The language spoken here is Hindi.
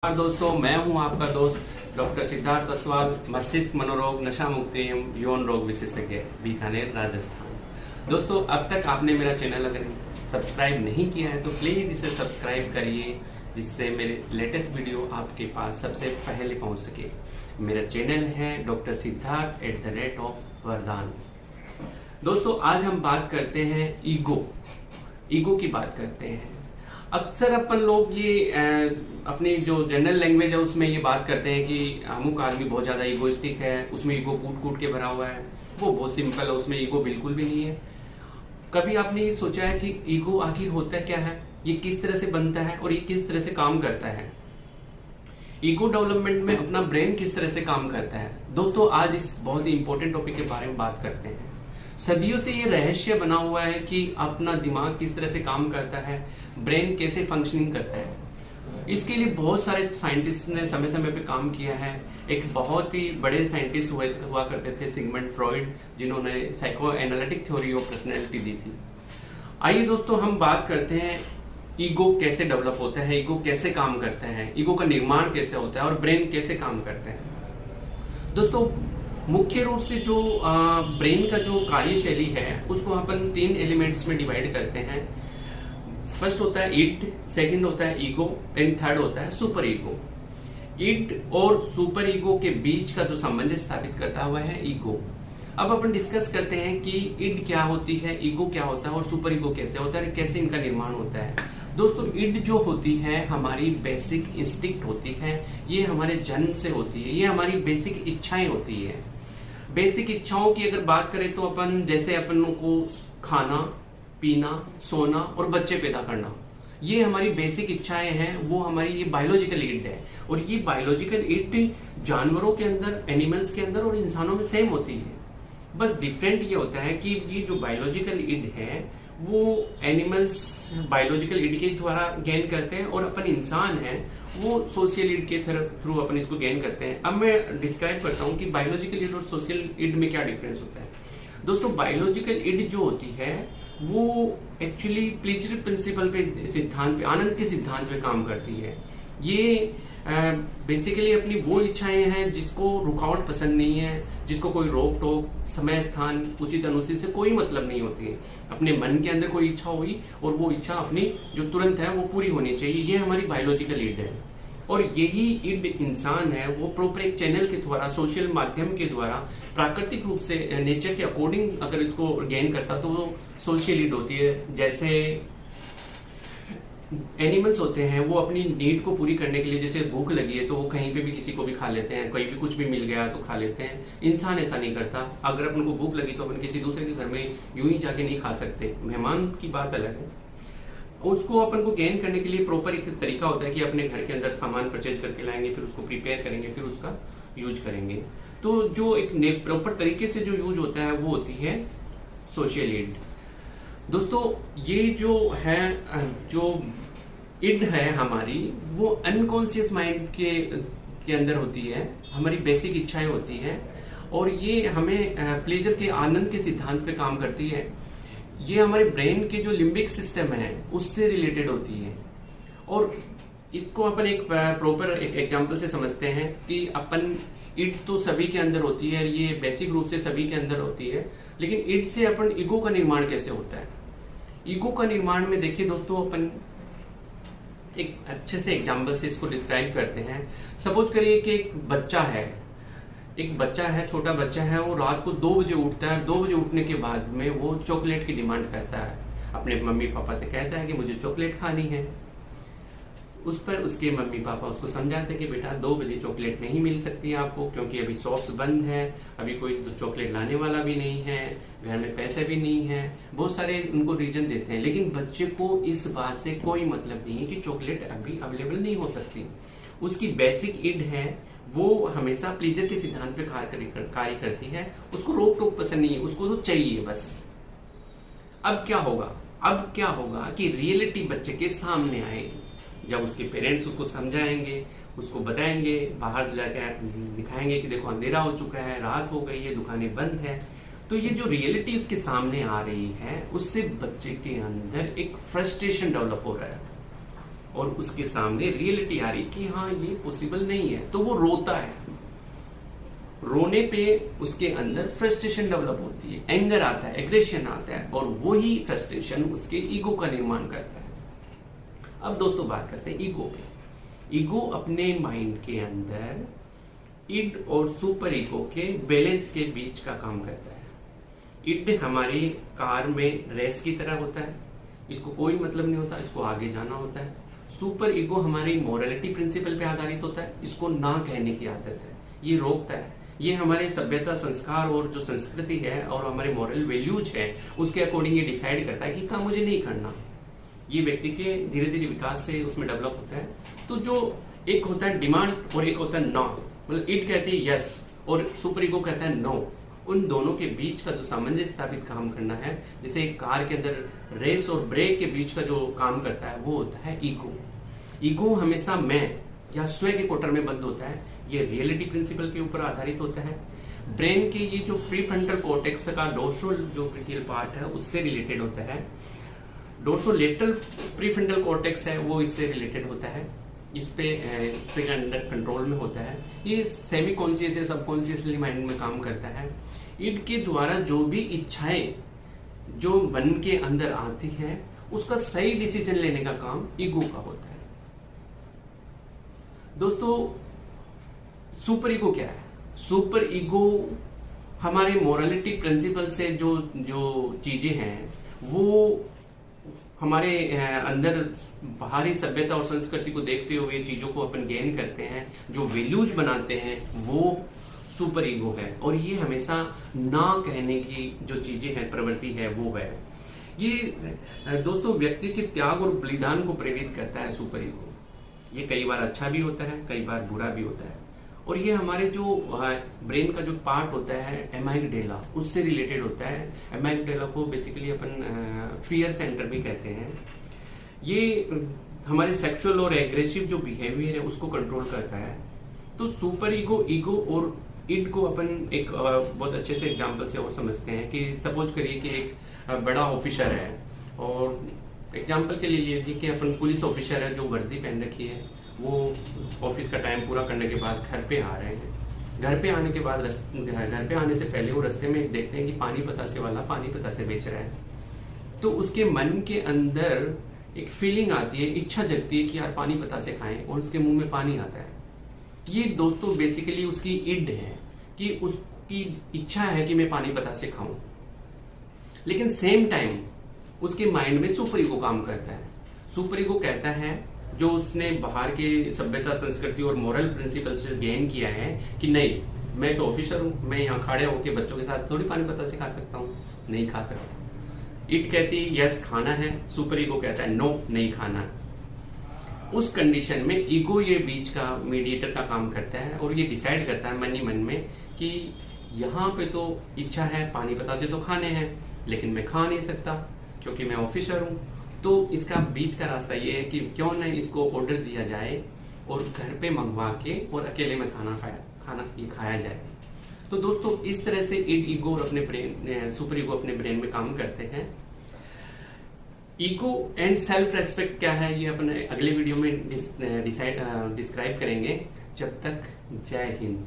नमस्कार दोस्तों, मैं हूं आपका दोस्त डॉक्टर सिद्धार्थ असवाल, मस्तिष्क मनोरोग, नशा मुक्ति एवं यौन रोग विशेषज्ञ, बीकानेर, राजस्थान। दोस्तों, अब तक आपने मेरा चैनल अगर सब्सक्राइब नहीं किया है तो प्लीज इसे सब्सक्राइब करिए, जिससे मेरे लेटेस्ट वीडियो आपके पास सबसे पहले पहुंच सके। मेरा चैनल है डॉक्टर सिद्धार्थ @वरदान। दोस्तों, आज हम बात करते हैं ईगो की बात करते हैं। अक्सर अपन लोग ये अपनी जो जनरल लैंग्वेज है उसमें ये बात करते हैं कि अमुक आदमी बहुत ज्यादा ईगोइस्टिक है, उसमें ईगो कूट कूट के भरा हुआ है। वो बहुत सिंपल है, उसमें ईगो बिल्कुल भी नहीं है। कभी आपने सोचा है कि ईगो आखिर होता क्या है, ये किस तरह से बनता है और ये किस तरह से काम करता है? ईगो डेवलपमेंट में अपना ब्रेन किस तरह से काम करता है? दोस्तों, आज इस बहुत ही इंपॉर्टेंट टॉपिक के बारे में बात करते हैं। सदियों से ये रहस्य बना हुआ है कि अपना दिमाग किस तरह से काम करता है, ब्रेन कैसे फंक्शनिंग करता है। इसके लिए बहुत सारे साइंटिस्ट ने समय समय पे काम किया है। एक बहुत ही बड़े साइंटिस्ट हुआ करते थे सिगमंड फ्रॉइड, जिन्होंने psychoanalytic theory of personality दी थी। आइए दोस्तों, हम बात करते हैं ईगो कैसे डेवलप होता है, ईगो कैसे काम करता है, ईगो का निर्माण कैसे होता है और ब्रेन कैसे काम करता है। दोस्तों, मुख्य रूप से जो ब्रेन का जो कार्यशैली है उसको अपन 3 एलिमेंट्स में डिवाइड करते हैं। फर्स्ट होता है इड, सेकंड होता है ईगो एंड थर्ड होता है सुपर ईगो। इड और सुपर ईगो के बीच का जो संबंध स्थापित करता हुआ है ईगो। अब अपन डिस्कस करते हैं कि इड क्या होती है, ईगो क्या होता है और सुपर ईगो कैसे होता है, कैसे इनका निर्माण होता है। दोस्तों, इड जो होती है हमारी बेसिक इंस्टिंक्ट होती है, ये हमारे जन्म से होती है, ये हमारी बेसिक इच्छाएं होती है। बेसिक इच्छाओं की अगर बात करें तो अपन जैसे अपन को खाना, पीना, सोना और बच्चे पैदा करना, ये हमारी बेसिक इच्छाएं हैं। वो हमारी ये बायोलॉजिकल इड है और ये बायोलॉजिकल इड जानवरों के अंदर, एनिमल्स के अंदर और इंसानों में सेम होती है। बस डिफरेंट ये होता है कि ये जो बायोलॉजिकल इड है वो एनिमल्स बायोलॉजिकल इड के द्वारा गेन करते हैं और अपन इंसान है वो सोशल इड के थ्रू अपन इसको गेन करते हैं। अब मैं डिस्क्राइब करता हूं कि बायोलॉजिकल इड और सोशल इड में क्या डिफरेंस होता है। दोस्तों, बायोलॉजिकल इड जो होती है वो एक्चुअली प्लेजर प्रिंसिपल पे, सिद्धांत पे, आनंद के सिद्धांत पे काम करती है। ये बेसिकली अपनी वो इच्छाएं हैं जिसको रुकावट पसंद नहीं है, जिसको कोई रोक टोक, समय, स्थान, उचित अनुचित से कोई मतलब नहीं होती है। अपने मन के अंदर कोई इच्छा हुई और वो इच्छा अपनी जो तुरंत है वो पूरी होनी चाहिए, ये हमारी बायोलॉजिकल इड है। और यही इड इंसान है वो प्रॉपर एक चैनल के द्वारा, सोशल माध्यम के द्वारा, प्राकृतिक रूप से नेचर के अकॉर्डिंग अगर इसको गेन करता तो वो सोशल इड होती है। जैसे एनिमल्स होते हैं वो अपनी नीड को पूरी करने के लिए, जैसे भूख लगी है तो वो कहीं पे भी किसी को भी खा लेते हैं, कहीं भी कुछ भी मिल गया तो खा लेते हैं। इंसान ऐसा नहीं करता। अगर अपन को भूख लगी तो अपन किसी दूसरे के घर में यूं ही जाके नहीं खा सकते, मेहमान की बात अलग है। उसको अपन को गेन करने के लिए प्रॉपर एक तरीका होता है कि अपने घर के अंदर सामान परचेज करके लाएंगे, फिर उसको प्रिपेयर करेंगे, फिर उसका यूज करेंगे। तो जो एक प्रॉपर तरीके से जो यूज होता है वो होती है सोशल इड। दोस्तों, ये जो है, जो इड है हमारी, वो अनकॉन्शियस माइंड के अंदर होती है, हमारी बेसिक इच्छाएं होती है और ये हमें प्लेजर के, आनंद के सिद्धांत पे काम करती है। ये हमारे ब्रेन के जो लिम्बिक सिस्टम है उससे रिलेटेड होती है। और इसको अपन एक प्रॉपर एक एग्जांपल से समझते हैं कि अपन इड तो सभी के अंदर होती है, ये बेसिक रूप से सभी के अंदर होती है, लेकिन इड से अपन ईगो का निर्माण कैसे होता है। ईगो का निर्माण में देखिए दोस्तों, अपन एक अच्छे से एग्जाम्पल से इसको डिस्क्राइब करते हैं। सपोज करिए कि एक बच्चा है, छोटा बच्चा है, वो रात को 2 बजे उठता है। 2 बजे उठने के बाद में वो चॉकलेट की डिमांड करता है, अपने मम्मी पापा से कहता है कि मुझे चॉकलेट खानी है। उस पर उसके मम्मी पापा उसको समझाते हैं कि बेटा 2 बजे चॉकलेट नहीं मिल सकती है आपको, क्योंकि अभी शॉप्स बंद है, अभी कोई चॉकलेट लाने वाला भी नहीं है, घर में पैसे भी नहीं है। बहुत सारे उनको रीजन देते हैं, लेकिन बच्चे को इस बात से कोई मतलब नहीं है कि चॉकलेट अभी अवेलेबल नहीं हो सकती। उसकी बेसिक इड है वो हमेशा प्लेजर के सिद्धांत पे कार्य करती है। उसको रोक टोक पसंद नहीं है, उसको तो चाहिए बस। अब क्या होगा कि रियलिटी बच्चे के सामने आएगी जब उसके पेरेंट्स उसको समझाएंगे, उसको बताएंगे, बाहर जाकर दिखाएंगे कि देखो अंधेरा हो चुका है, रात हो गई है, दुकानें बंद है। तो ये जो रियलिटी उसके सामने आ रही है उससे बच्चे के अंदर एक फ्रस्ट्रेशन डेवलप हो रहा है। और उसके सामने रियलिटी आ रही कि हाँ ये पॉसिबल नहीं है, तो वो रोता है। रोने पे उसके अंदर फ्रस्ट्रेशन डेवलप होती है, एंगर आता है, एग्रेशन आता है, और वही फ्रस्ट्रेशन उसके ईगो का निर्माण करता है। अब दोस्तों बात करते हैं ईगो पे। ईगो अपने माइंड के अंदर इड और सुपर ईगो के बैलेंस के बीच का काम करता है। इड हमारी कार में रेस की तरह होता है, इसको कोई मतलब नहीं होता, इसको आगे जाना होता है। सुपर ईगो हमारी मोरालिटी प्रिंसिपल पे आधारित होता है, इसको ना कहने की आदत है, ये रोकता है। ये हमारे सभ्यता, संस्कार और जो संस्कृति है और हमारे मॉरल वैल्यूज है उसके अकॉर्डिंग ये डिसाइड करता है कि काम मुझे नहीं करना। ये व्यक्ति के धीरे धीरे विकास से उसमें डेवलप होता है। तो जो एक होता है डिमांड और एक होता है नो, मतलब इट कहती है यस और सुपर ईगो कहता है नो। उन दोनों के बीच का जो सामंजस्य स्थापित काम करना है, जैसे एक कार के अंदर रेस और ब्रेक के बीच का जो काम करता है वो होता है ईगो। ईगो हमेशा मैं या स्वयं के कोटर में बंद होता है, ये रियलिटी प्रिंसिपल के ऊपर आधारित होता है। ब्रेन के ये जो फ्री फ्रंटल कॉर्टेक्स का डोर्सल जो क्रिटिकल पार्ट है उससे रिलेटेड होता है। डोर्सोलेटरल प्रीफ्रंटल कॉर्टेक्स है वो इससे रिलेटेड होता है, इस पे अंडर कंट्रोल में होता है। ये सेमी कॉन्शियस या सबकॉन्शियसली माइंड में काम करता है। इड के द्वारा जो भी इच्छाएं जो मन के अंदर आती है उसका सही डिसीजन लेने का काम ईगो का होता है। दोस्तों सुपर ईगो क्या है? सुपर ईगो हमारे मोरालिटी प्रिंसिपल से जो चीजें हैं वो हमारे अंदर बाहरी सभ्यता और संस्कृति को देखते हुए चीजों को अपन गेन करते हैं, जो वैल्यूज बनाते हैं वो सुपर ईगो है। और ये हमेशा ना कहने की जो चीजें हैं, प्रवृत्ति है वो है। ये दोस्तों व्यक्ति के त्याग और बलिदान को प्रेरित करता है सुपर ईगो। ये कई बार अच्छा भी होता है, कई बार बुरा भी होता है। और ये हमारे जो ब्रेन का जो पार्ट होता है एमाइगडेला, उससे रिलेटेड होता है। एमाइगडेला को बेसिकली अपन फियर सेंटर भी कहते हैं। ये हमारे सेक्सुअल और एग्रेसिव जो बिहेवियर है उसको कंट्रोल करता है। तो सुपर ईगो और इड को अपन एक बहुत अच्छे से एग्जांपल से और समझते हैं कि सपोज करिए कि एक बड़ा ऑफिसर है, और एग्जांपल के लिए लीजिए कि अपन पुलिस ऑफिसर है जो वर्दी पहन रखी है, वो ऑफिस का टाइम पूरा करने के बाद घर पे आ रहे हैं। घर पे आने के बाद घर पे आने से पहले वो रास्ते में देखते हैं कि पानी बतासे वाला पानी बतासे बेच रहा है। तो उसके मन के अंदर एक फीलिंग आती है, इच्छा जगती है कि यार पानी बतासे खाएं, और उसके मुंह में पानी आता है। ये दोस्तों बेसिकली उसकी इड है कि उसकी इच्छा है कि मैं पानी बतासे खाऊं, लेकिन सेम टाइम उसके माइंड में सुपर ईगो काम करता है। सुपर ईगो कहता है, जो उसने बाहर के सभ्यता, संस्कृति और मोरल प्रिंसिपल से गेन किया है कि नहीं मैं तो ऑफिसर हूं, मैं यहाँ खड़े होकर बच्चों के साथ थोड़ी पानी बतासे खा सकता हूँ, नहीं खा सकता। इट कहती है यस खाना है, सुपर ईगो कहता है नो नहीं खाना। उस कंडीशन में ईगो ये बीच का मीडिएटर का काम करता है और ये डिसाइड करता है मन ही मन में कि यहाँ पे तो इच्छा है पानी बतासे तो खाने हैं, लेकिन मैं खा नहीं सकता क्योंकि मैं ऑफिसर हूँ। तो इसका बीच का रास्ता ये है कि क्यों न इसको ऑर्डर दिया जाए और घर पे मंगवा के और अकेले में खाना ये खाया जाए। तो दोस्तों इस तरह से इड ईगो और अपने ब्रेन, सुपर ईगो अपने ब्रेन में काम करते हैं। ईगो एंड सेल्फ रेस्पेक्ट क्या है ये अपने अगले वीडियो में डिस्क्राइब करेंगे। जब तक जय हिंद।